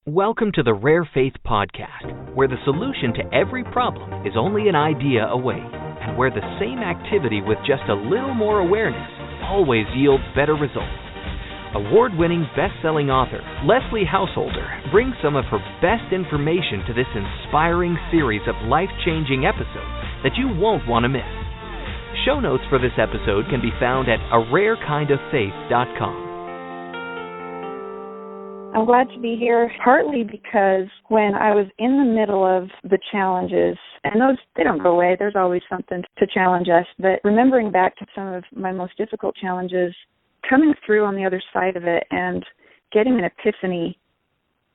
Welcome to the Rare Faith Podcast, where the solution to every problem is only an idea away, and where the same activity with just a little more awareness always yields better results. Award-winning best-selling author Leslie Householder brings some of her best information to this inspiring series of life-changing episodes that you won't want to miss. Show notes for this episode can be found at ararekindoffaith.com. I'm glad to be here, partly because when I was in the middle of the challenges, and those, they don't go away, there's always something to challenge us, but remembering back to some of my most difficult challenges, coming through on the other side of it and getting an epiphany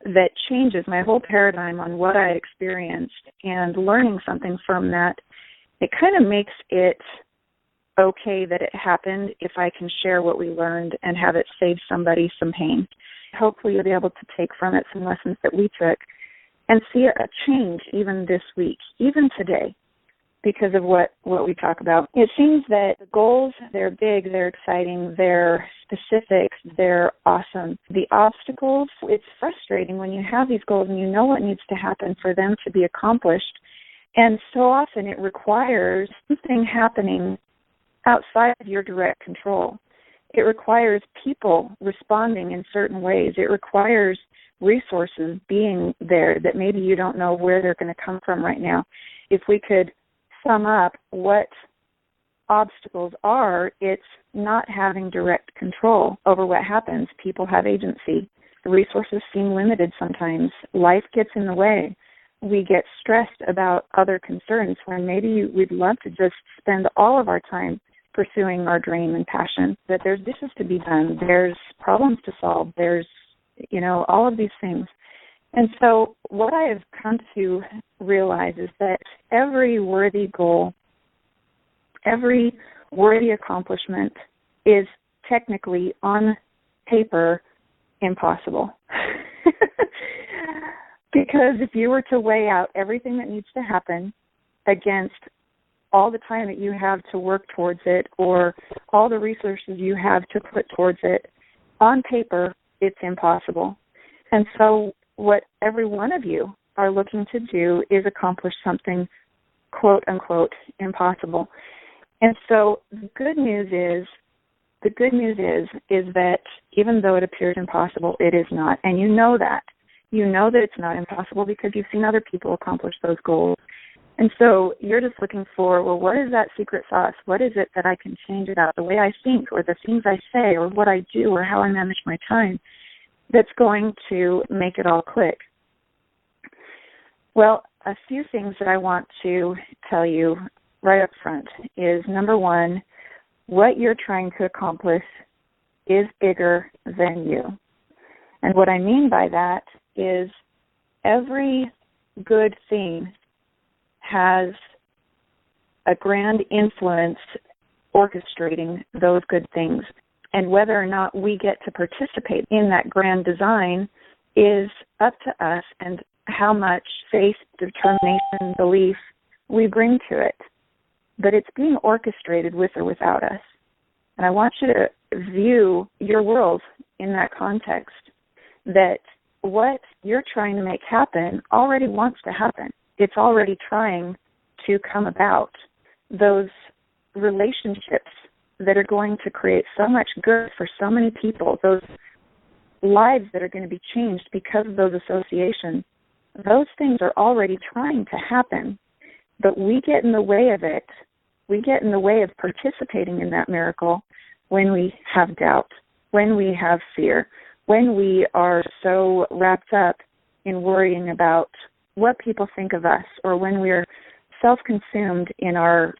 that changes my whole paradigm on what I experienced and learning something from that, it kind of makes it okay that it happened if I can share what we learned and have it save somebody some pain. Hopefully you'll be able to take from it some lessons that we took and see a change even this week, even today, because of what we talk about. It seems that the goals, they're big, they're exciting, they're specific, they're awesome. The obstacles, it's frustrating when you have these goals and you know what needs to happen for them to be accomplished. And so often it requires something happening outside of your direct control. It requires people responding in certain ways. It requires resources being there that maybe you don't know where they're going to come from right now. If we could sum up what obstacles are, it's not having direct control over what happens. People have agency. The resources seem limited sometimes. Life gets in the way. We get stressed about other concerns when maybe we'd love to just spend all of our time pursuing our dream and passion, that there's dishes to be done, there's problems to solve, there's, all of these things. And so what I have come to realize is that every worthy goal, every worthy accomplishment is technically on paper impossible. Because if you were to weigh out everything that needs to happen against all the time that you have to work towards it or all the resources you have to put towards it, on paper, it's impossible. And so what every one of you are looking to do is accomplish something, quote unquote, impossible. And so the good news is that even though it appears impossible, it is not. And you know that. You know that it's not impossible because you've seen other people accomplish those goals. And so you're just looking for, well, what is that secret sauce? What is it that I can change it out, the way I think or the things I say or what I do or how I manage my time that's going to make it all click? Well, a few things that I want to tell you right up front is, number one, what you're trying to accomplish is bigger than you. And what I mean by that is every good thing has a grand influence orchestrating those good things. And whether or not we get to participate in that grand design is up to us and how much faith, determination, belief we bring to it. But it's being orchestrated with or without us. And I want you to view your world in that context, that what you're trying to make happen already wants to happen. It's already trying to come about. Those relationships that are going to create so much good for so many people, those lives that are going to be changed because of those associations, those things are already trying to happen. But we get in the way of it. We get in the way of participating in that miracle when we have doubt, when we have fear, when we are so wrapped up in worrying about what people think of us, or when we're self-consumed in our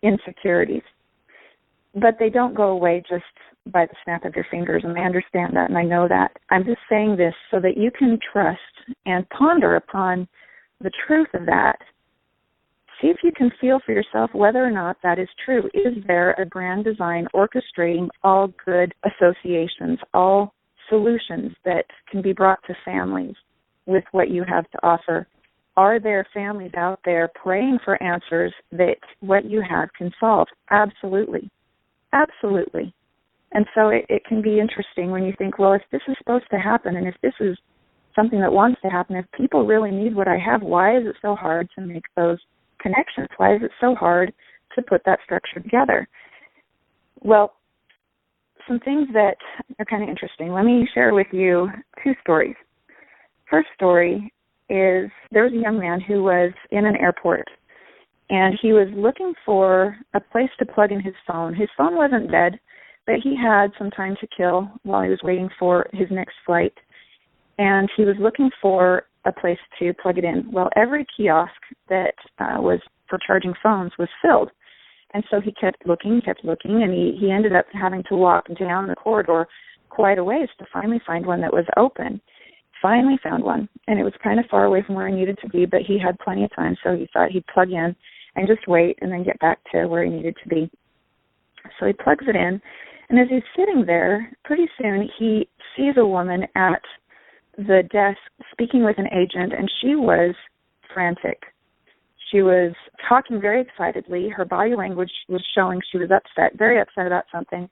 insecurities. But they don't go away just by the snap of your fingers, and I understand that, and I know that. I'm just saying this so that you can trust and ponder upon the truth of that. See if you can feel for yourself whether or not that is true. Is there a grand design orchestrating all good associations, all solutions that can be brought to families with what you have to offer? Are there families out there praying for answers that what you have can solve? Absolutely. Absolutely. And so it can be interesting when you think, well, if this is supposed to happen and if this is something that wants to happen. If people really need what I have, why is it so hard to make those connections? Why is it so hard to put that structure together? Well, some things that are kind of interesting. Let me share with you 2 stories. First story is there was a young man who was in an airport, and he was looking for a place to plug in his phone. His phone wasn't dead, but he had some time to kill while he was waiting for his next flight, and he was looking for a place to plug it in. Well, every kiosk that was for charging phones was filled, and so he kept looking, and he ended up having to walk down the corridor quite a ways to finally find one that was open. Finally found one, and it was kind of far away from where he needed to be, but he had plenty of time, so he thought he'd plug in and just wait and then get back to where he needed to be. So he plugs it in, and as he's sitting there, pretty soon he sees a woman at the desk speaking with an agent, and she was frantic. She was talking very excitedly. Her body language was showing she was upset, very upset about something,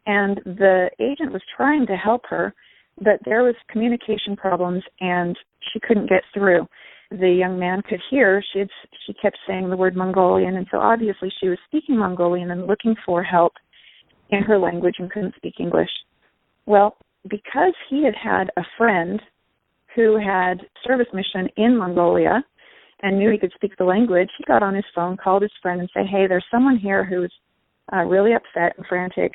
and the agent was trying to help her, but there was communication problems, and she couldn't get through. The young man could hear. She kept saying the word Mongolian, and so obviously she was speaking Mongolian and looking for help in her language and couldn't speak English. Well, because he had had a friend who had service mission in Mongolia and knew he could speak the language, he got on his phone, called his friend, and said, hey, there's someone here who's really upset and frantic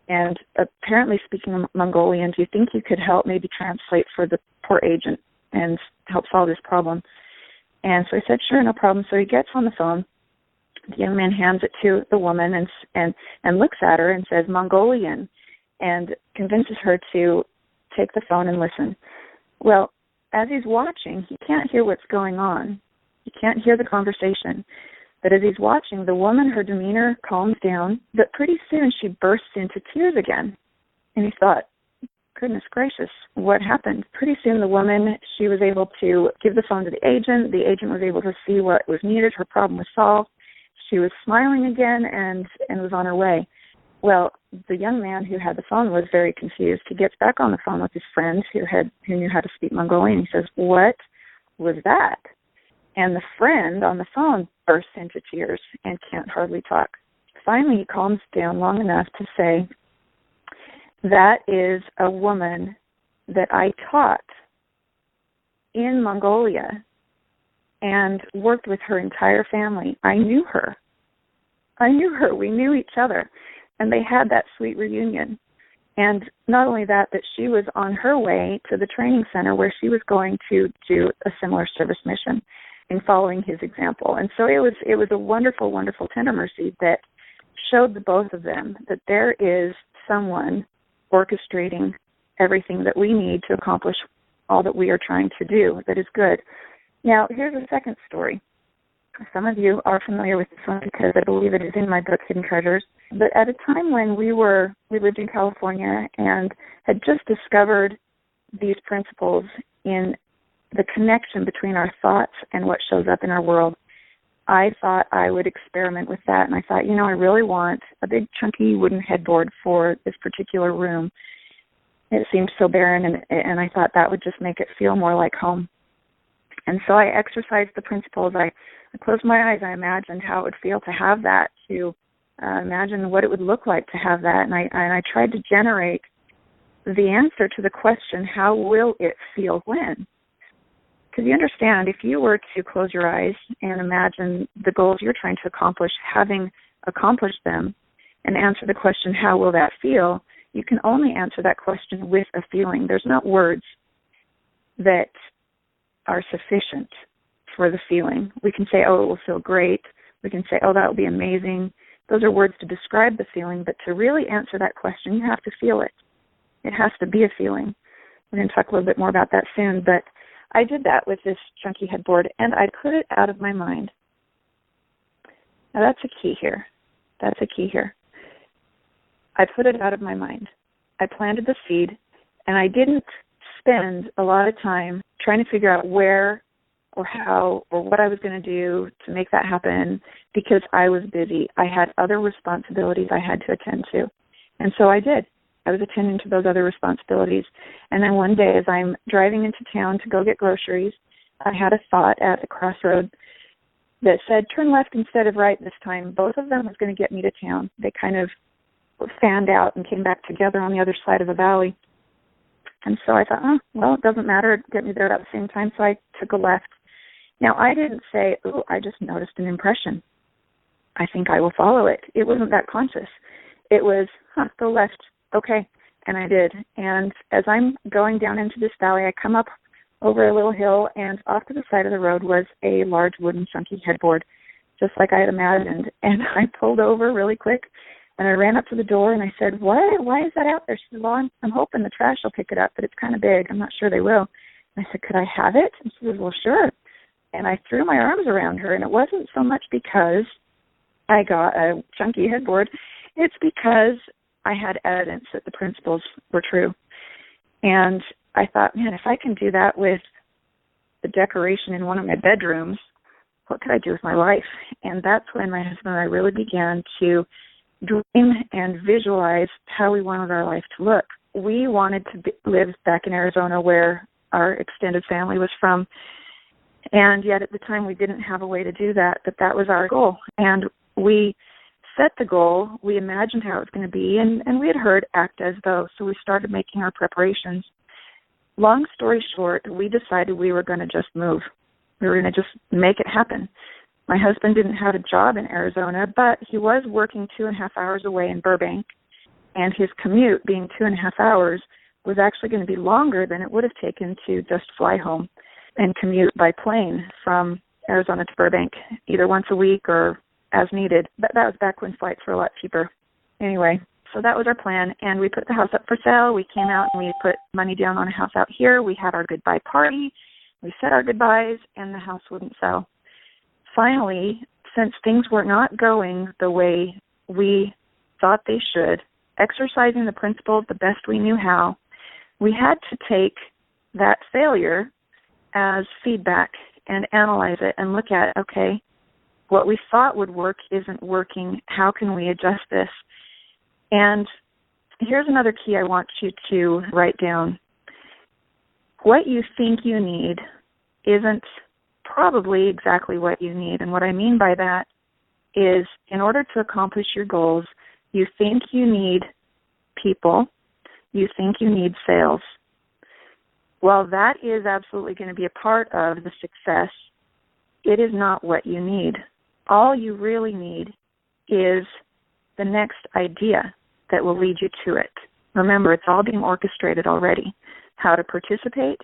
and apparently speaking Mongolian. Do you think you could help maybe translate for the poor agent and help solve this problem? And so he said, sure, no problem. So he gets on the phone. The young man hands it to the woman and looks at her and says Mongolian and convinces her to take the phone and listen. Well, as he's watching, he can't hear what's going on. He can't hear the conversation. But as he's watching, the woman, her demeanor calms down, but pretty soon she bursts into tears again. And he thought, goodness gracious, what happened? Pretty soon the woman, she was able to give the phone to the agent. The agent was able to see what was needed. Her problem was solved. She was smiling again and was on her way. Well, the young man who had the phone was very confused. He gets back on the phone with his friend who knew how to speak Mongolian. He says, what was that? And the friend on the phone bursts into tears and can't hardly talk. Finally, he calms down long enough to say, that is a woman that I taught in Mongolia and worked with her entire family. I knew her. We knew each other. And they had that sweet reunion. And not only that, but she was on her way to the training center where she was going to do a similar service mission in following his example. And so it was a wonderful, wonderful tender mercy that showed the both of them that there is someone orchestrating everything that we need to accomplish all that we are trying to do that is good. Now, here's a second story. Some of you are familiar with this one because I believe it is in my book, Hidden Treasures. But at a time when we lived in California and had just discovered these principles in the connection between our thoughts and what shows up in our world, I thought I would experiment with that. And I thought, I really want a big chunky wooden headboard for this particular room. It seemed so barren, and I thought that would just make it feel more like home. And so I exercised the principles. I closed my eyes. I imagined how it would feel to have that, to imagine what it would look like to have that. And I tried to generate the answer to the question, how will it feel when? Because you understand, if you were to close your eyes and imagine the goals you're trying to accomplish, having accomplished them, and answer the question, how will that feel, you can only answer that question with a feeling. There's not words that are sufficient for the feeling. We can say, oh, it will feel great. We can say, oh, that will be amazing. Those are words to describe the feeling, but to really answer that question, you have to feel it. It has to be a feeling. We're going to talk a little bit more about that soon, but I did that with this chunky headboard, and I put it out of my mind. Now, that's a key here. I put it out of my mind. I planted the seed, and I didn't spend a lot of time trying to figure out where or how or what I was going to do to make that happen because I was busy. I had other responsibilities I had to attend to. And so I did. I was attending to those other responsibilities. And then one day as I'm driving into town to go get groceries, I had a thought at the crossroad that said, turn left instead of right this time. Both of them was going to get me to town. They kind of fanned out and came back together on the other side of the valley. And so I thought, well, it doesn't matter. It'd get me there at the same time. So I took a left. Now, I didn't say, I just noticed an impression. I think I will follow it. It wasn't that conscious. It was, go left. Okay. And I did. And as I'm going down into this valley, I come up over a little hill, and off to the side of the road was a large wooden chunky headboard, just like I had imagined. And I pulled over really quick, and I ran up to the door, and I said, why is that out there? She said, well, I'm hoping the trash will pick it up, but it's kind of big. I'm not sure they will. And I said, could I have it? And she said, well, sure. And I threw my arms around her, and it wasn't so much because I got a chunky headboard. It's because I had evidence that the principles were true. And I thought, man, if I can do that with the decoration in one of my bedrooms, what could I do with my life? And that's when my husband and I really began to dream and visualize how we wanted our life to look. We wanted to live back in Arizona where our extended family was from. And yet at the time we didn't have a way to do that, but that was our goal. And we set the goal, we imagined how it was going to be, and we had heard act as though, so we started making our preparations. Long story short, we decided we were going to just move. We were going to just make it happen. My husband didn't have a job in Arizona, but he was working 2.5 hours away in Burbank, and his commute, being 2.5 hours, was actually going to be longer than it would have taken to just fly home and commute by plane from Arizona to Burbank, either once a week or as needed. But that was back when flights were a lot cheaper. Anyway, so that was our plan, and we put the house up for sale. We came out and we put money down on a house out here. We had our goodbye party. We said our goodbyes, and the house wouldn't sell. Finally, since things were not going the way we thought they should, exercising the principles the best we knew how, we had to take that failure as feedback and analyze it and look at, okay, what we thought would work isn't working. How can we adjust this? And here's another key I want you to write down. What you think you need isn't probably exactly what you need. And what I mean by that is, in order to accomplish your goals, you think you need people, you think you need sales. Well, that is absolutely going to be a part of the success. It is not what you need. All you really need is the next idea that will lead you to it. Remember, it's all being orchestrated already. How to participate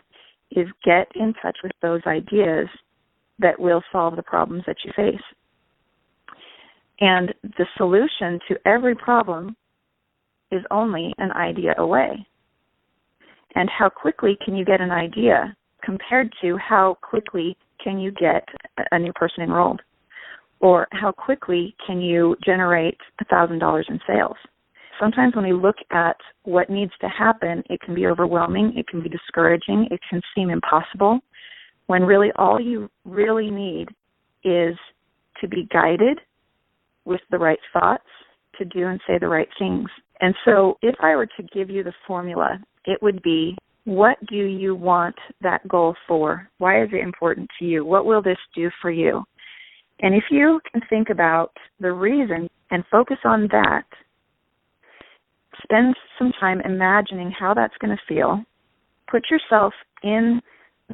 is get in touch with those ideas that will solve the problems that you face. And the solution to every problem is only an idea away. And how quickly can you get an idea compared to how quickly can you get a new person enrolled? Or how quickly can you generate $1,000 in sales? Sometimes when we look at what needs to happen, it can be overwhelming, it can be discouraging, it can seem impossible, when really all you really need is to be guided with the right thoughts to do and say the right things. And so if I were to give you the formula, it would be, what do you want that goal for? Why is it important to you? What will this do for you? And if you can think about the reason and focus on that, spend some time imagining how that's going to feel. Put yourself in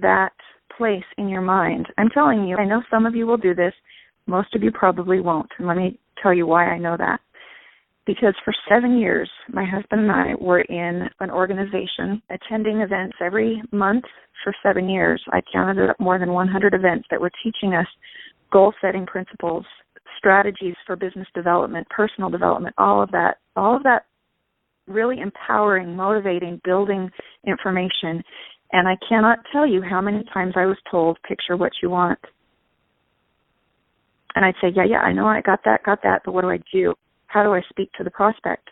that place in your mind. I'm telling you, I know some of you will do this. Most of you probably won't. And let me tell you why I know that. Because for 7 years, my husband and I were in an organization attending events every month for 7 years. I counted up more than 100 events that were teaching us goal-setting principles, strategies for business development, personal development, all of that really empowering, motivating, building information. And I cannot tell you how many times I was told, picture what you want. And I'd say, yeah, I know I got that, but what do I do? How do I speak to the prospect?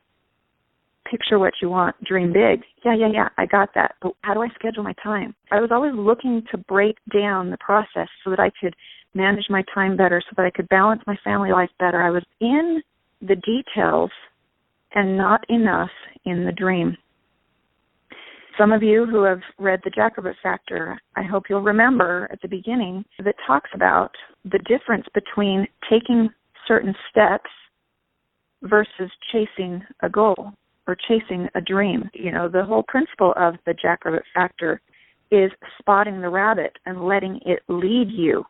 Picture what you want, dream big. Yeah, I got that, but how do I schedule my time? I was always looking to break down the process so that I could manage my time better, so that I could balance my family life better. I was in the details and not enough in the dream. Some of you who have read The Jackrabbit Factor, I hope you'll remember at the beginning that talks about the difference between taking certain steps versus chasing a goal or chasing a dream. You know, the whole principle of The Jackrabbit Factor is spotting the rabbit and letting it lead you.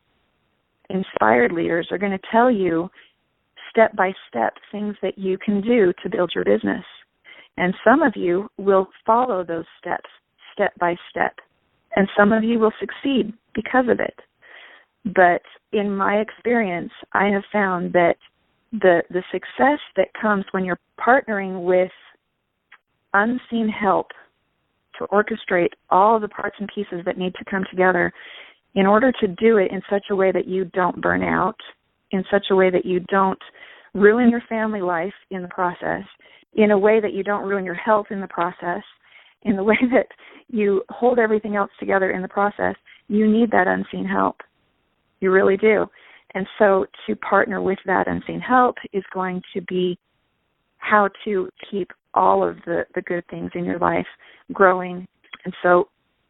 Inspired leaders are going to tell you step by step things that you can do to build your business. And some of you will follow those steps, step by step. And some of you will succeed because of it. But in my experience, I have found that the success that comes when you're partnering with unseen help to orchestrate all the parts and pieces that need to come together in order to do it in such a way that you don't burn out, in such a way that you don't ruin your family life in the process, in a way that you don't ruin your health in the process, in the way that you hold everything else together in the process, you need that unseen help. You really do. And so to partner with that unseen help is going to be how to keep all of the good things in your life growing. And so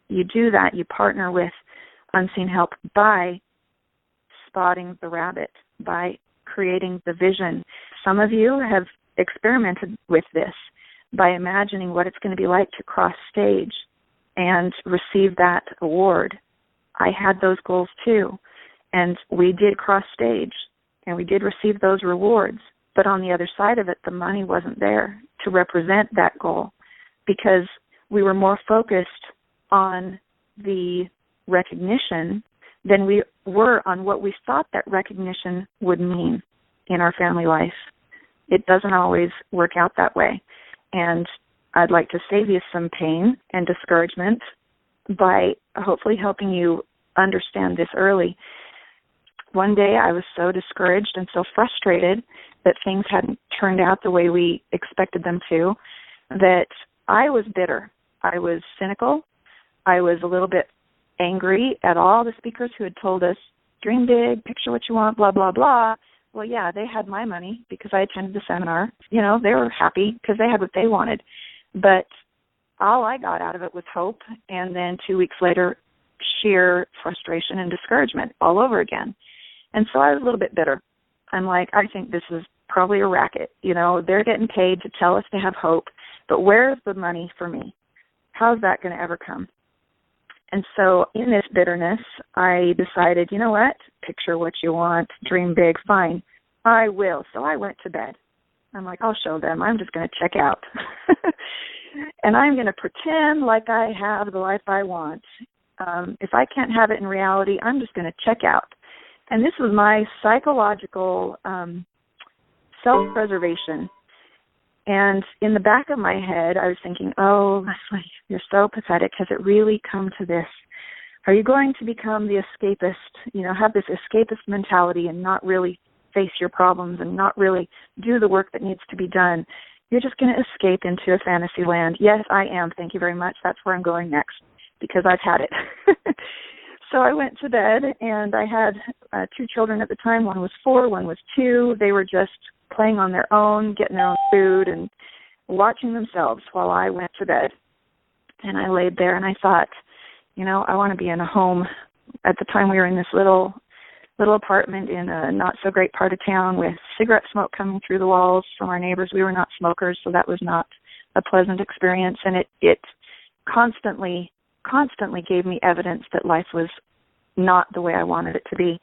you do that, you partner with unseen help by spotting the rabbit, by creating the vision. Some of you have experimented with this by imagining what it's going to be like to cross stage and receive that award. I had those goals too, and we did cross stage and we did receive those rewards, but on the other side of it, the money wasn't there to represent that goal because we were more focused on the recognition than we were on what we thought that recognition would mean in our family life. It doesn't always work out that way. And I'd like to save you some pain and discouragement by hopefully helping you understand this early. One day I was so discouraged and so frustrated that things hadn't turned out the way we expected them to, that I was bitter. I was cynical. I was a little bit angry at all the speakers who had told us, dream big, picture what you want, blah, blah, blah. Well, yeah, they had my money because I attended the seminar. You know, they were happy because they had what they wanted. But all I got out of it was hope, and then 2 weeks later, sheer frustration and discouragement all over again. And so I was a little bit bitter. I'm like, I think this is probably a racket. You know, they're getting paid to tell us to have hope, but where's the money for me? How's that going to ever come? And so in this bitterness, I decided, you know what, picture what you want, dream big, fine, I will. So I went to bed. I'm like, I'll show them. I'm just going to check out. And I'm going to pretend like I have the life I want. If I can't have it in reality, I'm just going to check out. And this was my psychological self-preservation. And in the back of my head, I was thinking, oh, Leslie, you're so pathetic. Has it really come to this? Are you going to become the escapist, you know, have this escapist mentality and not really face your problems and not really do the work that needs to be done? You're just going to escape into a fantasy land. Yes, I am. Thank you very much. That's where I'm going next because I've had it. So I went to bed, and I had 2 children at the time. One was 4, one was 2. They were just playing on their own, getting their own food, and watching themselves while I went to bed. And I laid there, and I thought, you know, I want to be in a home. At the time, we were in this little apartment in a not-so-great part of town with cigarette smoke coming through the walls from our neighbors. We were not smokers, so that was not a pleasant experience, and it constantly gave me evidence that life was not the way I wanted it to be.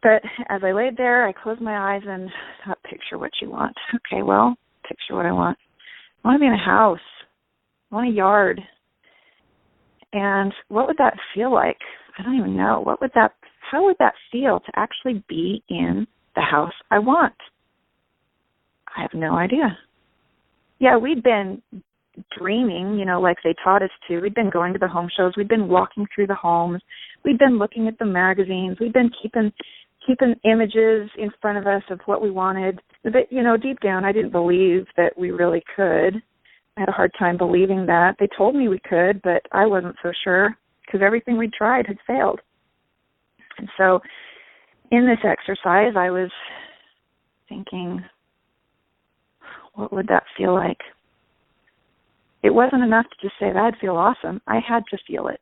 But as I laid there, I closed my eyes and thought, picture what you want. Okay, well, picture what I want. I want to be in a house. I want a yard. And what would that feel like? I don't even know. How would that feel to actually be in the house I want? I have no idea. Yeah, we'd been dreaming, you know, like they taught us to. We'd been going to the home shows. We'd been walking through the homes. We'd been looking at the magazines. We'd been keeping images in front of us of what we wanted. But, you know, deep down, I didn't believe that we really could. I had a hard time believing that. They told me we could, but I wasn't so sure because everything we tried had failed. And so in this exercise, I was thinking, what would that feel like? It wasn't enough to just say, that'd feel awesome. I had to feel it.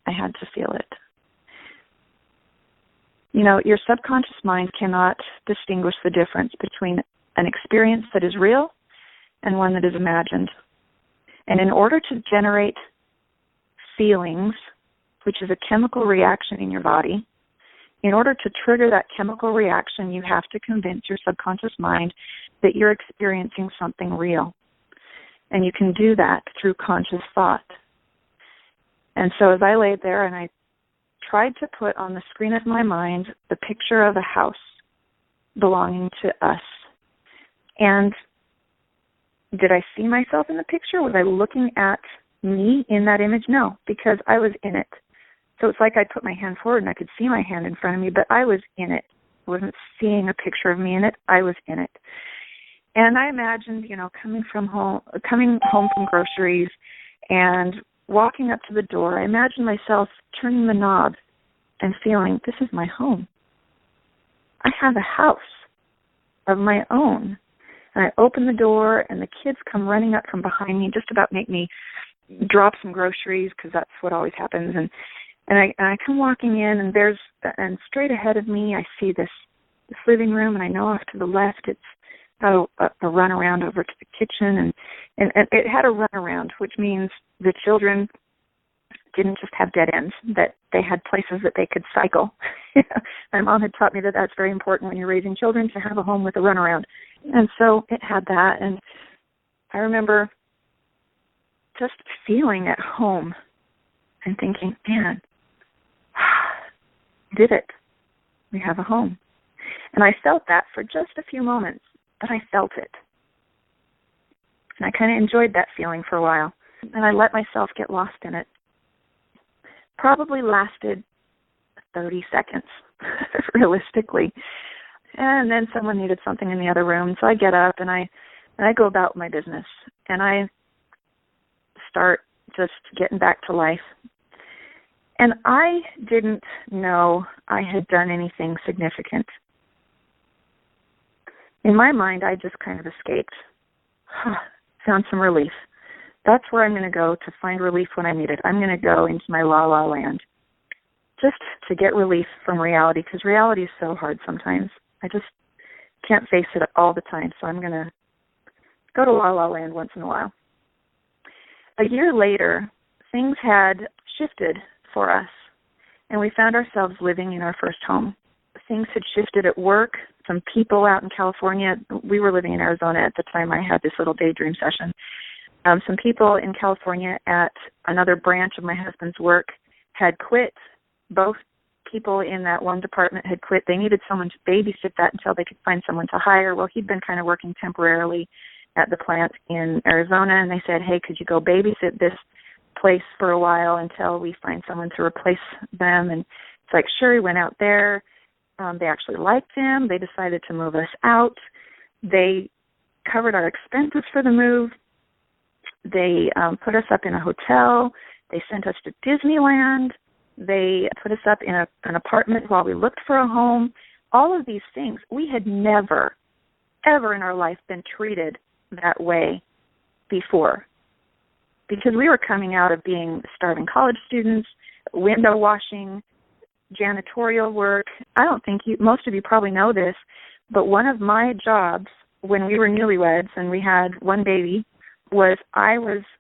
I had to feel it. You know, your subconscious mind cannot distinguish the difference between an experience that is real and one that is imagined. And in order to generate feelings, which is a chemical reaction in your body, in order to trigger that chemical reaction, you have to convince your subconscious mind that you're experiencing something real. And you can do that through conscious thought. And so as I laid there and I tried to put on the screen of my mind the picture of a house belonging to us. And did I see myself in the picture? Was I looking at me in that image? No, because I was in it. So it's like I put my hand forward and I could see my hand in front of me, but I was in it. I wasn't seeing a picture of me in it. I was in it. And I imagined, you know, coming home from groceries and walking up to the door. I imagined myself turning the knob and feeling, this is my home. I have a house of my own. And I open the door and the kids come running up from behind me, just about make me drop some groceries, because that's what always happens. And I come walking in, and straight ahead of me I see this living room, and I know off to the left it's got a runaround over to the kitchen, and it had a runaround, which means the children didn't just have dead ends, that they had places that they could cycle. My mom had taught me that that's very important when you're raising children, to have a home with a runaround. And so it had that, and I remember just feeling at home and thinking, man, did it. We have a home. And I felt that for just a few moments, but I felt it. And I kind of enjoyed that feeling for a while. And I let myself get lost in it. Probably lasted 30 seconds, realistically. And then someone needed something in the other room. So I get up and I go about my business. And I start just getting back to life. And I didn't know I had done anything significant. In my mind, I just kind of escaped. Found some relief. That's where I'm going to go to find relief when I need it. I'm going to go into my la-la land just to get relief from reality, because reality is so hard sometimes. I just can't face it all the time, so I'm going to go to la-la land once in a while. A year later, things had shifted for us, and we found ourselves living in our first home. Things had shifted at work. Some people out in California, we were living in Arizona at the time I had this little daydream session. Some people in California at another branch of my husband's work had quit. Both people in that one department had quit. They needed someone to babysit that until they could find someone to hire. Well, he'd been kind of working temporarily at the plant in Arizona, and they said, hey, could you go babysit this place for a while until we find someone to replace them? And it's like, sure, he went out there. They actually liked him. They decided to move us out. They covered our expenses for the move. They put us up in a hotel. They sent us to Disneyland. They put us up in an apartment while we looked for a home. All of these things, we had never, ever in our life been treated that way before, because we were coming out of being starving college students, window washing, janitorial work. I don't think most of you probably know this, but one of my jobs when we were newlyweds and we had one baby was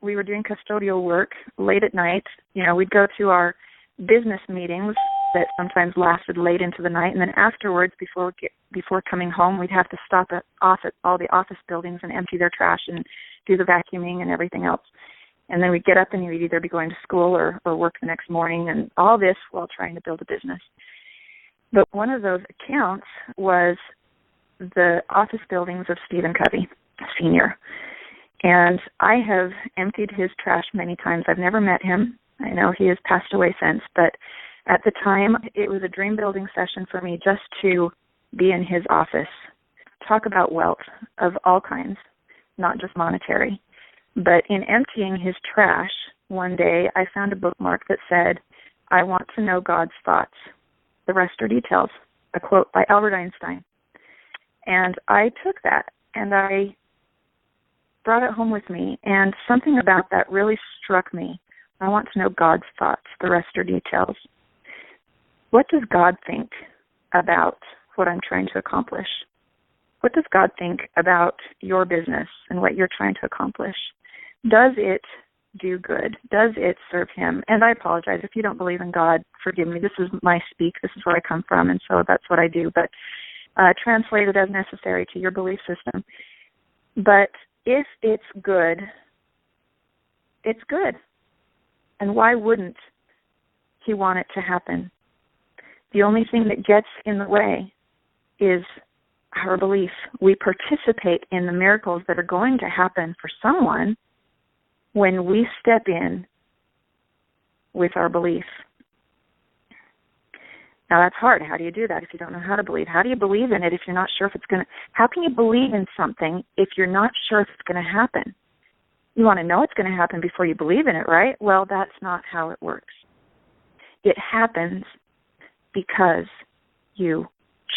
we were doing custodial work late at night. You know, we'd go to our business meetings that sometimes lasted late into the night, and then afterwards, before coming home, we'd have to stop at all the office buildings and empty their trash and do the vacuuming and everything else. And then we'd get up and we'd either be going to school or work the next morning, and all this while trying to build a business. But one of those accounts was the office buildings of Stephen Covey, Sr. And I have emptied his trash many times. I've never met him. I know he has passed away since, but at the time, it was a dream building session for me just to be in his office, talk about wealth of all kinds, not just monetary. But in emptying his trash, one day I found a bookmark that said, I want to know God's thoughts. The rest are details, a quote by Albert Einstein. And I took that and I brought it home with me, and something about that really struck me. I want to know God's thoughts. The rest are details. What does God think about what I'm trying to accomplish? What does God think about your business and what you're trying to accomplish? Does it do good? Does it serve him? And I apologize if you don't believe in God. Forgive me. This is my speak. This is where I come from, and so that's what I do. But translate it as necessary to your belief system. But if it's good, it's good. And why wouldn't he want it to happen? The only thing that gets in the way is our belief. We participate in the miracles that are going to happen for someone when we step in with our belief. Now, that's hard. How do you do that if you don't know how to believe? How do you believe in it if you're not sure if it's going to... How can you believe in something if you're not sure if it's going to happen? You want to know it's going to happen before you believe in it, right? Well, that's not how it works. It happens because you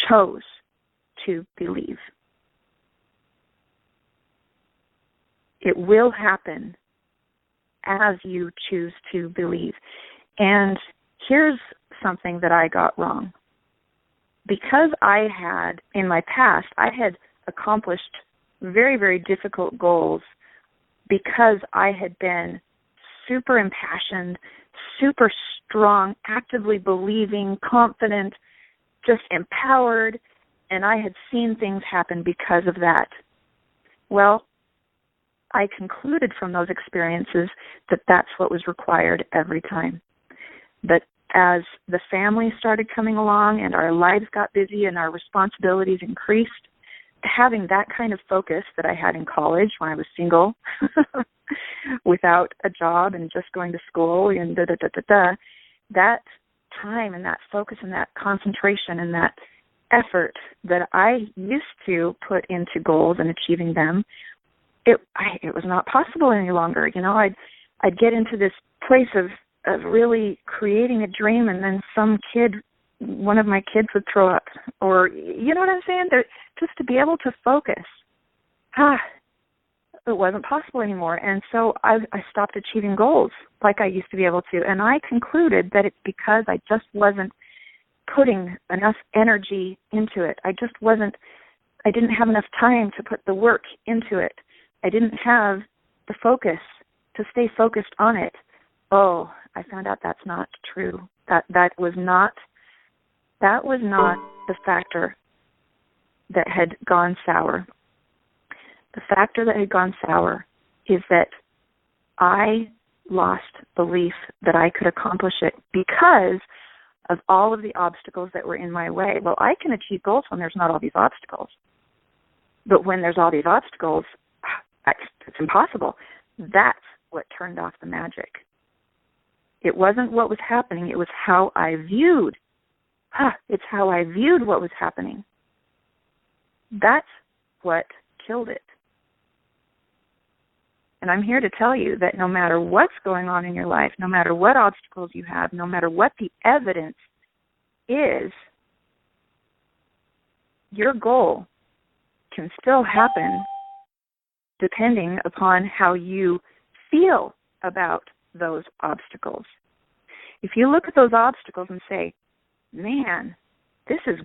chose to believe. It will happen as you choose to believe. And here's something that I got wrong. Because I had, in my past, I had accomplished very, very difficult goals because I had been super impassioned, super strong, actively believing, confident, just empowered, and I had seen things happen because of that. Well, I concluded from those experiences that that's what was required every time. But as the family started coming along and our lives got busy and our responsibilities increased, having that kind of focus that I had in college when I was single, without a job and just going to school and that time and that focus and that concentration and that effort that I used to put into goals and achieving them, it was not possible any longer. You know, I'd get into this place of really creating a dream, and then one of my kids would throw up, or you know what I'm saying? Just to be able to focus, it wasn't possible anymore. And so I stopped achieving goals like I used to be able to. And I concluded that it's because I just wasn't putting enough energy into it. I didn't have enough time to put the work into it. I didn't have the focus to stay focused on it. Oh, I found out that's not true. That was not the factor that had gone sour. The factor that had gone sour is that I lost belief that I could accomplish it because of all of the obstacles that were in my way. Well, I can achieve goals when there's not all these obstacles. But when there's all these obstacles, it's impossible. That's what turned off the magic. It wasn't what was happening. It was how I viewed. It's how I viewed what was happening. That's what killed it. And I'm here to tell you that no matter what's going on in your life, no matter what obstacles you have, no matter what the evidence is, your goal can still happen depending upon how you feel about those obstacles. If you look at those obstacles and say, man, there's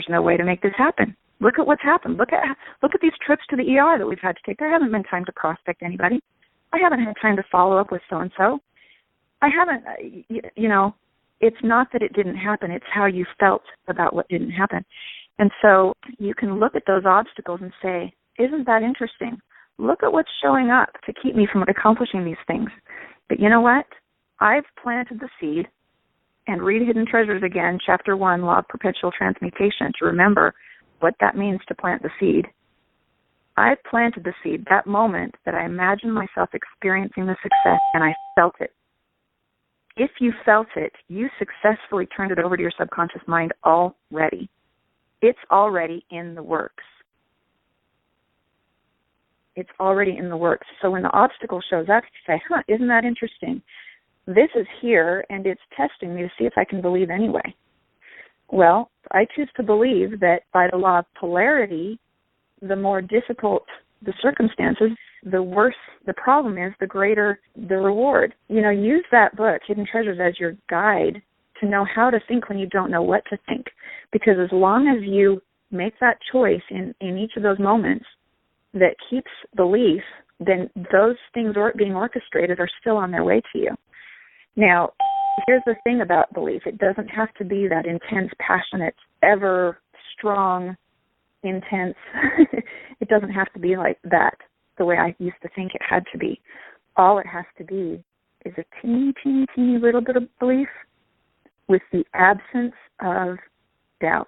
no way to make this happen. Look at what's happened. Look at these trips to the ER that we've had to take. There hasn't been time to prospect anybody. I haven't had time to follow up with so-and-so. I haven't, it's not that it didn't happen. It's how you felt about what didn't happen. And so you can look at those obstacles and say, isn't that interesting? Look at what's showing up to keep me from accomplishing these things. But you know what? I've planted the seed, and read Hidden Treasures again, Chapter 1, Law of Perpetual Transmutation, to remember what that means to plant the seed. I planted the seed, that moment that I imagined myself experiencing the success, and I felt it. If you felt it, you successfully turned it over to your subconscious mind already. It's already in the works. It's already in the works. So when the obstacle shows up, you say, isn't that interesting? This is here, and it's testing me to see if I can believe anyway. Well, I choose to believe that by the law of polarity, the more difficult the circumstances, the worse the problem is, the greater the reward. Use that book, Hidden Treasures, as your guide to know how to think when you don't know what to think. Because as long as you make that choice in each of those moments that keeps belief, then those things being orchestrated are still on their way to you. Now, here's the thing about belief. It doesn't have to be that intense, passionate, ever strong, intense. It doesn't have to be like that, the way I used to think it had to be. All it has to be is a teeny, teeny, teeny little bit of belief with the absence of doubt.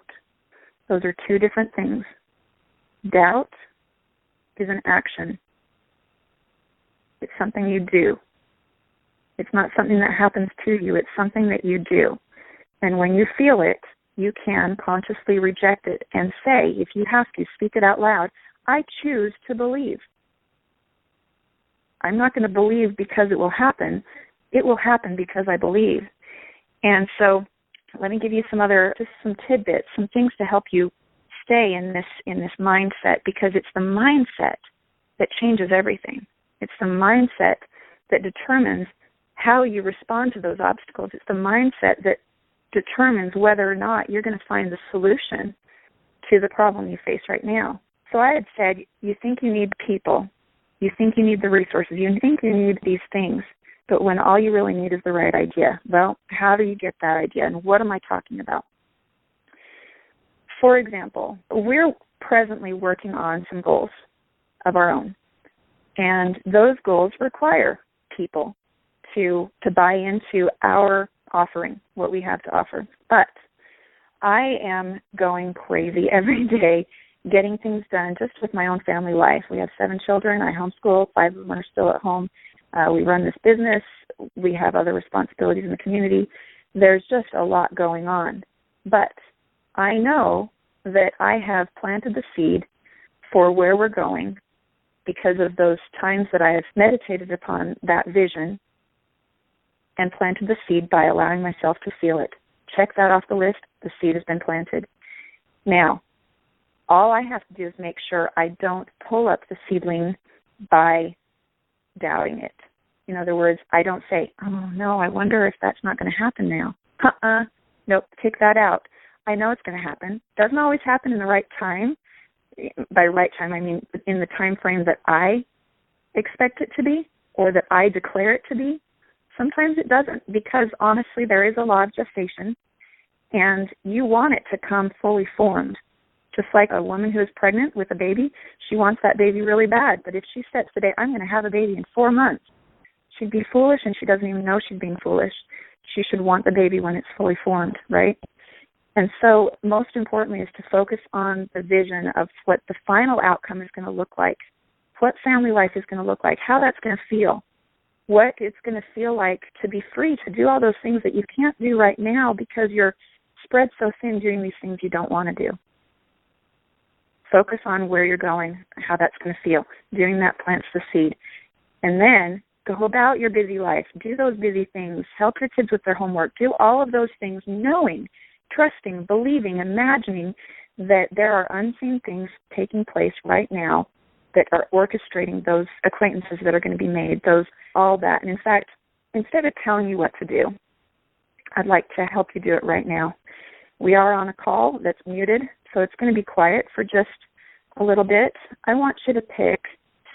Those are two different things. Doubt is an action. It's something you do. It's not something that happens to you. It's something that you do. And when you feel it, you can consciously reject it and say, if you have to, speak it out loud, I choose to believe. I'm not going to believe because it will happen. It will happen because I believe. And so let me give you some tidbits, some things to help you stay in this mindset, because it's the mindset that changes everything. It's the mindset that determines how you respond to those obstacles. It's the mindset that determines whether or not you're going to find the solution to the problem you face right now. So I had said, you think you need people, you think you need the resources, you think you need these things, but when all you really need is the right idea. Well, how do you get that idea, and what am I talking about? For example, we're presently working on some goals of our own, and those goals require people to buy into our offering, what we have to offer. But I am going crazy every day getting things done just with my own family life. We have 7 children. I homeschool. 5 of them are still at home. We run this business. We have other responsibilities in the community. There's just a lot going on. But I know that I have planted the seed for where we're going because of those times that I have meditated upon that vision and planted the seed by allowing myself to feel it. Check that off the list. The seed has been planted. Now, all I have to do is make sure I don't pull up the seedling by doubting it. In other words, I don't say, oh, no, I wonder if that's not going to happen now. Nope, take that out. I know it's going to happen. Doesn't always happen in the right time. By right time, I mean in the time frame that I expect it to be or that I declare it to be. Sometimes it doesn't, because honestly there is a law of gestation, and you want it to come fully formed. Just like a woman who is pregnant with a baby, she wants that baby really bad. But if she sets the day, I'm going to have a baby in 4 months, she'd be foolish, and she doesn't even know she's being foolish. She should want the baby when it's fully formed, right? And so most importantly is to focus on the vision of what the final outcome is going to look like, what family life is going to look like, how that's going to feel, what it's going to feel like to be free to do all those things that you can't do right now because you're spread so thin doing these things you don't want to do. Focus on where you're going, how that's going to feel. Doing that plants the seed. And then go about your busy life. Do those busy things. Help your kids with their homework. Do all of those things knowing, trusting, believing, imagining that there are unseen things taking place right now that are orchestrating those acquaintances that are going to be made, all that. And in fact, instead of telling you what to do, I'd like to help you do it right now. We are on a call that's muted, so it's going to be quiet for just a little bit. I want you to pick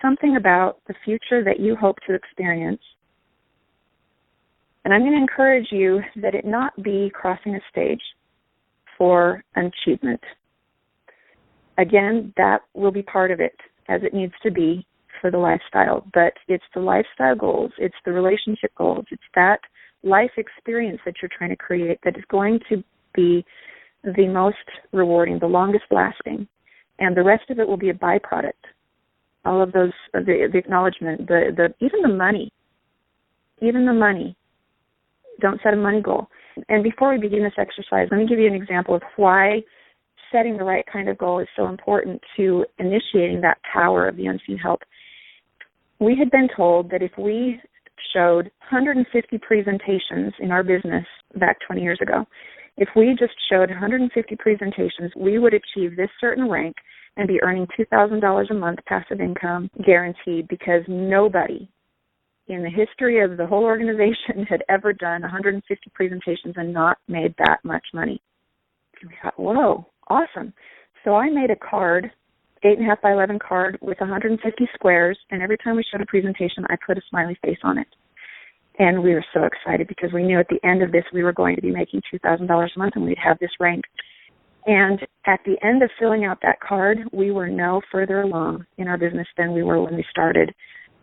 something about the future that you hope to experience. And I'm going to encourage you that it not be crossing a stage for an achievement. Again, that will be part of it, as it needs to be for the lifestyle. But it's the lifestyle goals, it's the relationship goals, it's that life experience that you're trying to create that is going to be the most rewarding, the longest lasting. And the rest of it will be a byproduct. All of those, the acknowledgement, even the money. Don't set a money goal. And before we begin this exercise, let me give you an example of why setting the right kind of goal is so important to initiating that power of the unseen help. We had been told that if we showed 150 presentations in our business back 20 years ago, if we just showed 150 presentations, we would achieve this certain rank and be earning $2,000 a month passive income guaranteed, because nobody in the history of the whole organization had ever done 150 presentations and not made that much money. And we thought, whoa, awesome. So I made a card, 8.5 by 11 card with 150 squares, and every time we showed a presentation, I put a smiley face on it. And we were so excited because we knew at the end of this we were going to be making $2,000 a month and we'd have this rank. And at the end of filling out that card, we were no further along in our business than we were when we started.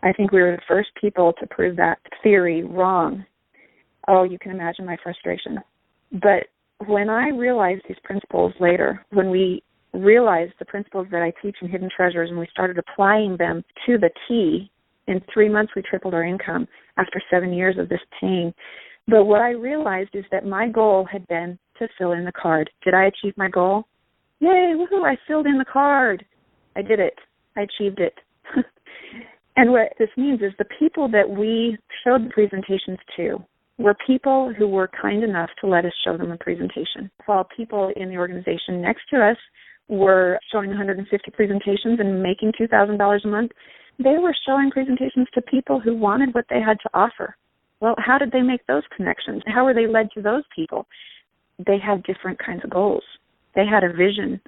I think we were the first people to prove that theory wrong. Oh, you can imagine my frustration. But when I realized these principles later, when we realized the principles that I teach in Hidden Treasures and we started applying them to the T, in 3 months we tripled our income after 7 years of this pain. But what I realized is that my goal had been to fill in the card. Did I achieve my goal? Yay, woohoo, I filled in the card. I did it. I achieved it. And what this means is the people that we showed the presentations to were people who were kind enough to let us show them a presentation. While people in the organization next to us were showing 150 presentations and making $2,000 a month, they were showing presentations to people who wanted what they had to offer. Well, how did they make those connections? How were they led to those people? They had different kinds of goals. They had a vision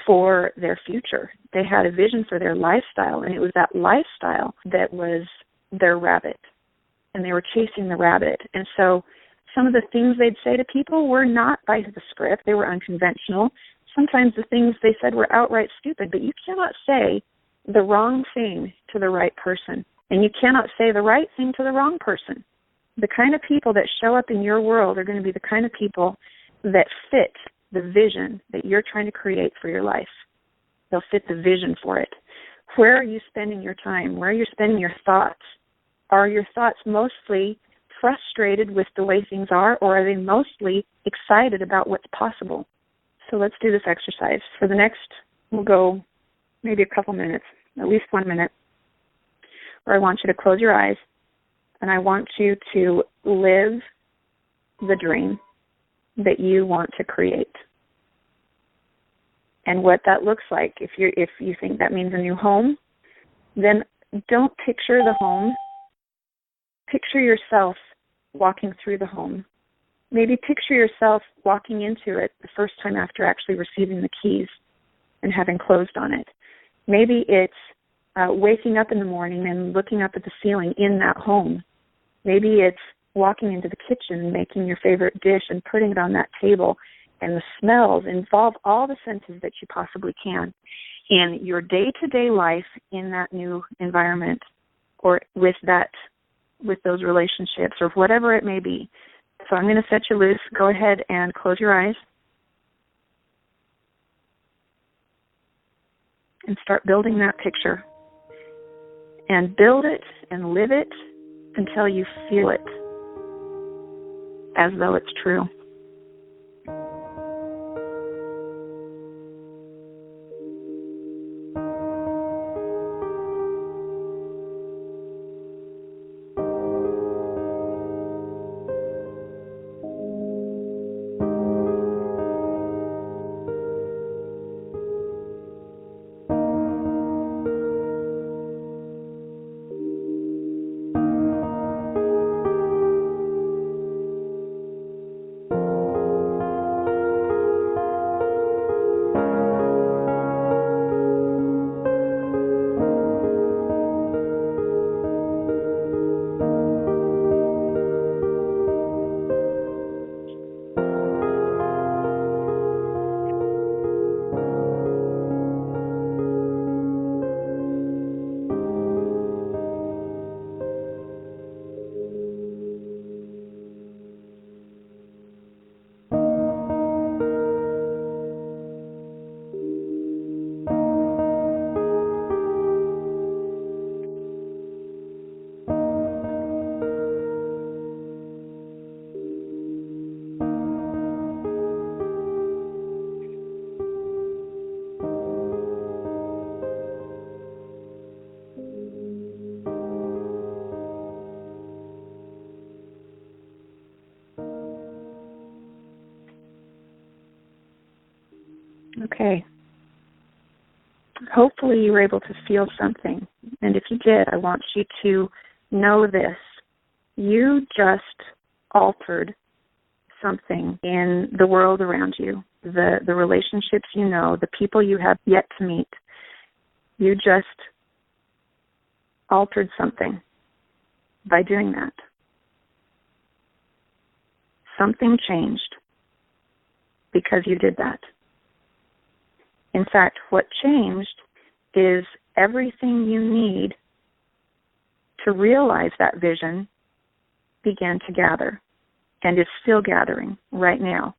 for their future. They had a vision for their lifestyle, and it was that lifestyle that was their rabbit, and they were chasing the rabbit. And so some of the things they'd say to people were not by the script. They were unconventional. Sometimes the things they said were outright stupid, but you cannot say the wrong thing to the right person, and you cannot say the right thing to the wrong person. The kind of people that show up in your world are going to be the kind of people that fit the vision that you're trying to create for your life. They'll fit the vision for it. Where are you spending your time? Where are you spending your thoughts? Are your thoughts mostly frustrated with the way things are, or are they mostly excited about what's possible? So let's do this exercise. For the next, we'll go maybe a couple minutes, at least 1 minute, where I want you to close your eyes, and I want you to live the dream that you want to create. And what that looks like, if you think that means a new home, then don't picture the home. Picture yourself walking through the home. Maybe picture yourself walking into it the first time after actually receiving the keys and having closed on it. Maybe it's waking up in the morning and looking up at the ceiling in that home. Maybe it's walking into the kitchen and making your favorite dish and putting it on that table, and the smells. Involve all the senses that you possibly can in your day-to-day life in that new environment, or with those relationships, or whatever it may be. So I'm going to set you loose. Go ahead and close your eyes and start building that picture. And build it and live it until you feel it as though it's true. Okay. hopefully you were able to feel something. And if you did, I want you to know this. You just altered something in the world around you, the relationships you know, the people you have yet to meet. You just altered something by doing that. Something changed because you did that. In fact, what changed is everything you need to realize that vision began to gather, and is still gathering right now.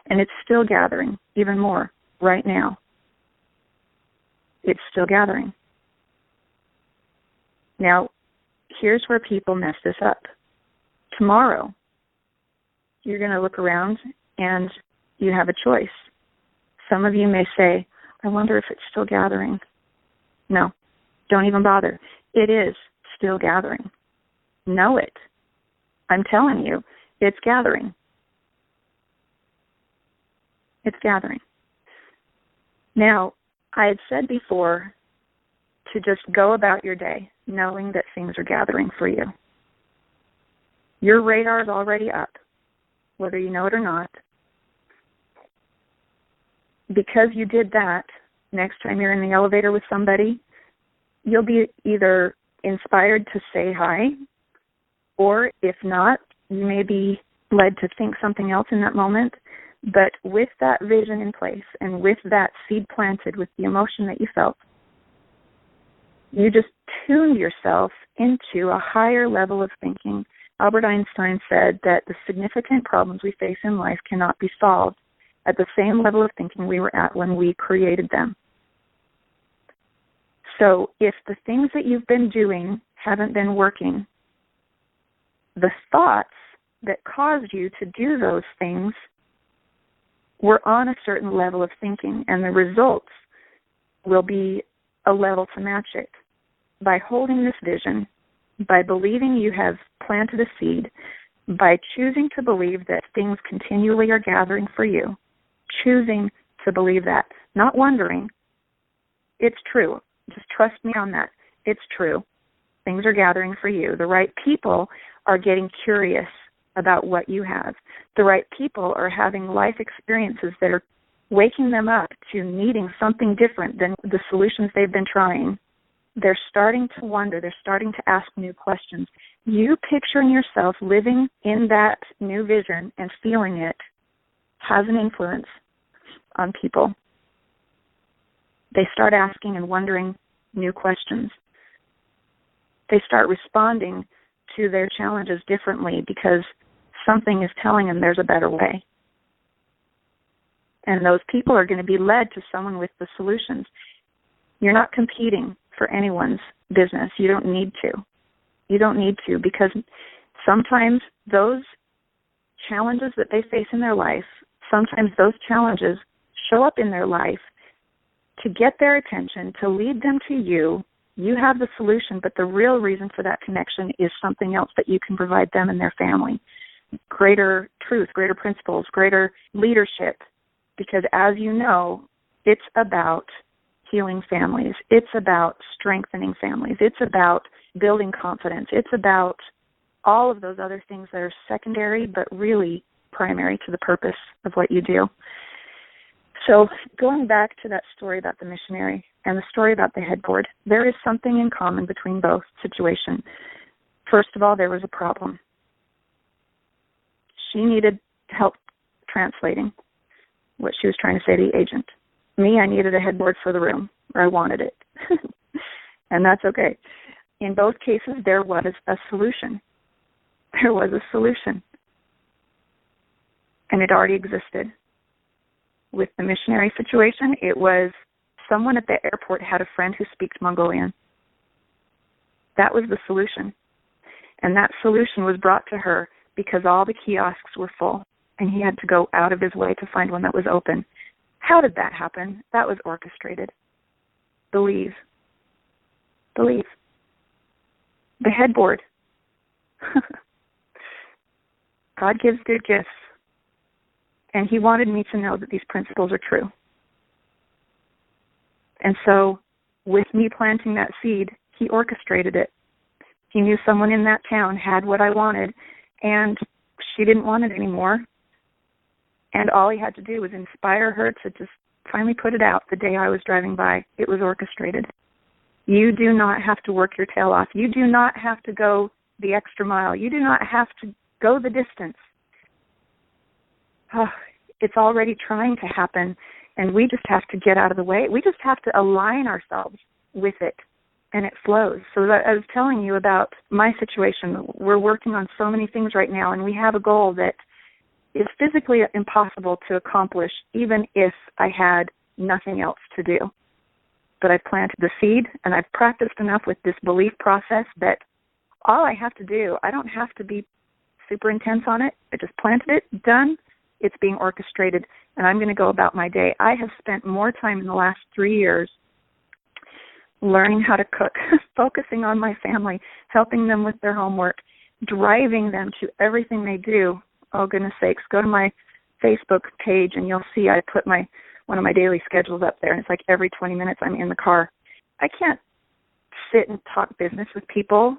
And it's still gathering even more right now. It's still gathering. Now, here's where people mess this up. Tomorrow, you're going to look around and you have a choice. Some of you may say, I wonder if it's still gathering. No, don't even bother. It is still gathering. Know it. I'm telling you, it's gathering. It's gathering. Now, I had said before to just go about your day knowing that things are gathering for you. Your radar is already up, whether you know it or not. Because you did that, next time you're in the elevator with somebody, you'll be either inspired to say hi, or if not, you may be led to think something else in that moment. But with that vision in place and with that seed planted, with the emotion that you felt, you just tuned yourself into a higher level of thinking. Albert Einstein said that the significant problems we face in life cannot be solved at the same level of thinking we were at when we created them. So if the things that you've been doing haven't been working, the thoughts that caused you to do those things were on a certain level of thinking, and the results will be a level to match it. By holding this vision, by believing you have planted a seed, by choosing to believe that things continually are gathering for you, choosing to believe that, not wondering, it's true. Just trust me on that. It's true. Things are gathering for you. The right people are getting curious about what you have. The right people are having life experiences that are waking them up to needing something different than the solutions they've been trying. They're starting to wonder. They're starting to ask new questions. You picturing yourself living in that new vision and feeling it has an influence on people. They start asking and wondering new questions. They start responding to their challenges differently because something is telling them there's a better way. And those people are going to be led to someone with the solutions. You're not competing for anyone's business. You don't need to. You don't need to, because sometimes those challenges that they face in their life, sometimes those challenges show up in their life to get their attention, to lead them to you. You have the solution, but the real reason for that connection is something else that you can provide them and their family. Greater truth, greater principles, greater leadership. Because as you know, it's about healing families. It's about strengthening families. It's about building confidence. It's about all of those other things that are secondary but really primary to the purpose of what you do. So going back to that story about the missionary and the story about the headboard, there is something in common between both situations. First of all, there was a problem. She needed help translating what she was trying to say to the agent. Me, I needed a headboard for the room, or I wanted it. And that's okay. In both cases, there was a solution. There was a solution. And it already existed. With the missionary situation, it was someone at the airport had a friend who speaks Mongolian. That was the solution. And that solution was brought to her because all the kiosks were full, and he had to go out of his way to find one that was open. How did that happen? That was orchestrated. Believe. Believe. The headboard. God gives good gifts. And he wanted me to know that these principles are true. And so with me planting that seed, he orchestrated it. He knew someone in that town had what I wanted, and she didn't want it anymore. And all he had to do was inspire her to just finally put it out the day I was driving by. It was orchestrated. You do not have to work your tail off. You do not have to go the extra mile. You do not have to go the distance. Oh, it's already trying to happen, and we just have to get out of the way. We just have to align ourselves with it, and it flows. So that I was telling you about my situation. We're working on so many things right now, and we have a goal that is physically impossible to accomplish even if I had nothing else to do. But I've planted the seed, and I've practiced enough with this belief process that all I have to do, I don't have to be super intense on it. I just planted it, done. It's being orchestrated, and I'm going to go about my day. I have spent more time in the last 3 years learning how to cook, focusing on my family, helping them with their homework, driving them to everything they do. Oh, goodness sakes, go to my Facebook page, and you'll see I put one of my daily schedules up there, and it's like every 20 minutes I'm in the car. I can't sit and talk business with people,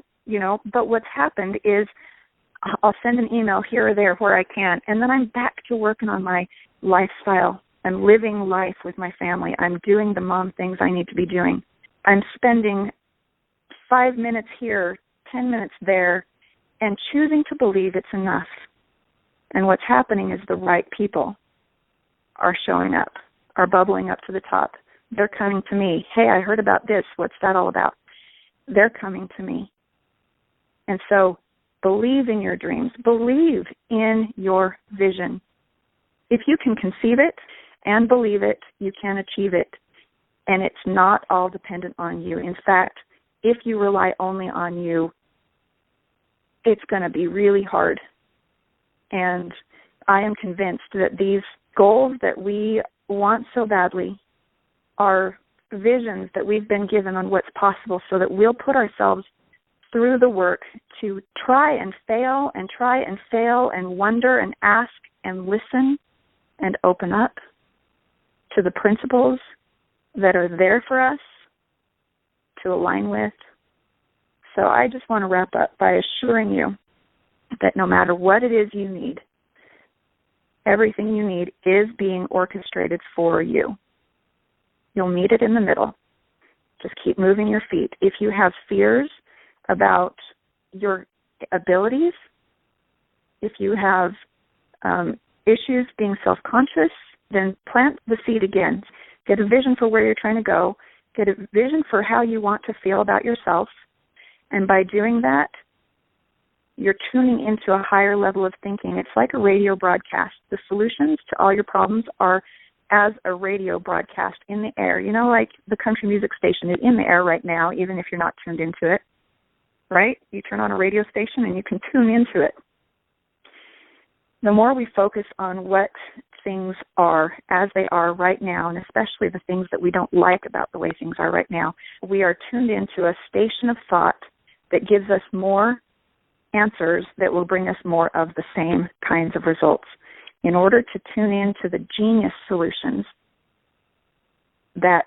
but what's happened is I'll send an email here or there where I can, and then I'm back to working on my lifestyle. I'm living life with my family. I'm doing the mom things I need to be doing. I'm spending 5 minutes here, 10 minutes there, and choosing to believe it's enough. And what's happening is the right people are showing up, are bubbling up to the top. They're coming to me. Hey, I heard about this. What's that all about? They're coming to me. And so believe in your dreams. Believe in your vision. If you can conceive it and believe it, you can achieve it. And it's not all dependent on you. In fact, if you rely only on you, it's going to be really hard. And I am convinced that these goals that we want so badly are visions that we've been given on what's possible so that we'll put ourselves through the work to try and fail and wonder and ask and listen and open up to the principles that are there for us to align with. So I just want to wrap up by assuring you that no matter what it is you need, everything you need is being orchestrated for you. You'll meet it in the middle. Just keep moving your feet. If you have fears about your abilities, if you have issues being self-conscious, then plant the seed again. Get a vision for where you're trying to go. Get a vision for how you want to feel about yourself. And by doing that, you're tuning into a higher level of thinking. It's like a radio broadcast. The solutions to all your problems are as a radio broadcast in the air. Like the country music station is in the air right now, even if you're not tuned into it, right? You turn on a radio station and you can tune into it. The more we focus on what things are as they are right now, and especially the things that we don't like about the way things are right now, we are tuned into a station of thought that gives us more answers that will bring us more of the same kinds of results. In order to tune into the genius solutions, that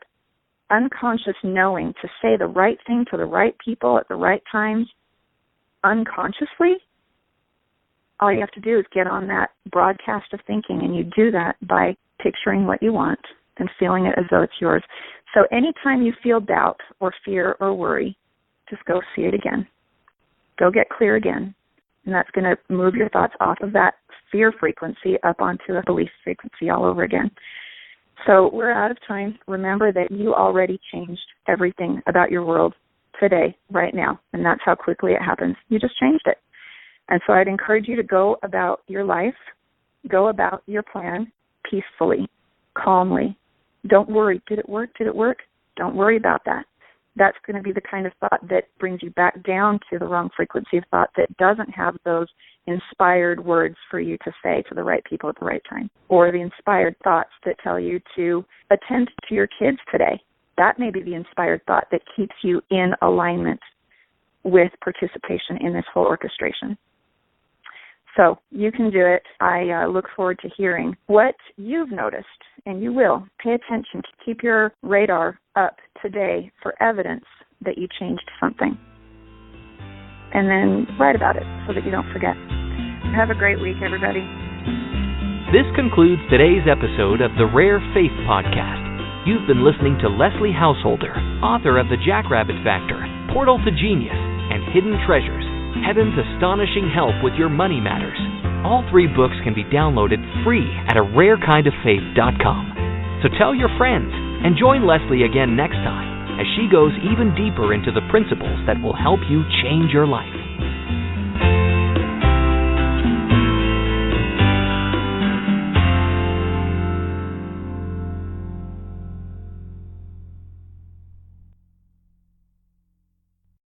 unconscious knowing to say the right thing to the right people at the right times, unconsciously, all you have to do is get on that broadcast of thinking, and you do that by picturing what you want and feeling it as though it's yours. So anytime you feel doubt or fear or worry, just go see it again. Go get clear again. And that's going to move your thoughts off of that fear frequency up onto a belief frequency all over again. So we're out of time. Remember that you already changed everything about your world today, right now. And that's how quickly it happens. You just changed it. And so I'd encourage you to go about your life, go about your plan peacefully, calmly. Don't worry. Did it work? Did it work? Don't worry about that. That's going to be the kind of thought that brings you back down to the wrong frequency of thought, that doesn't have those inspired words for you to say to the right people at the right time, or the inspired thoughts that tell you to attend to your kids today. That may be the inspired thought that keeps you in alignment with participation in this whole orchestration. So you can do it. I look forward to hearing what you've noticed and you will, pay attention. Keep your radar up today for evidence that you changed something. And then write about it so that you don't forget. Have a great week, everybody. This concludes today's episode of the Rare Faith Podcast. You've been listening to Leslie Householder, author of The Jackrabbit Factor, Portal to Genius, and Hidden Treasures, Heaven's Astonishing Help with Your Money Matters. All 3 books can be downloaded free at ararekindoffaith.com. So tell your friends and join Leslie again next time as she goes even deeper into the principles that will help you change your life.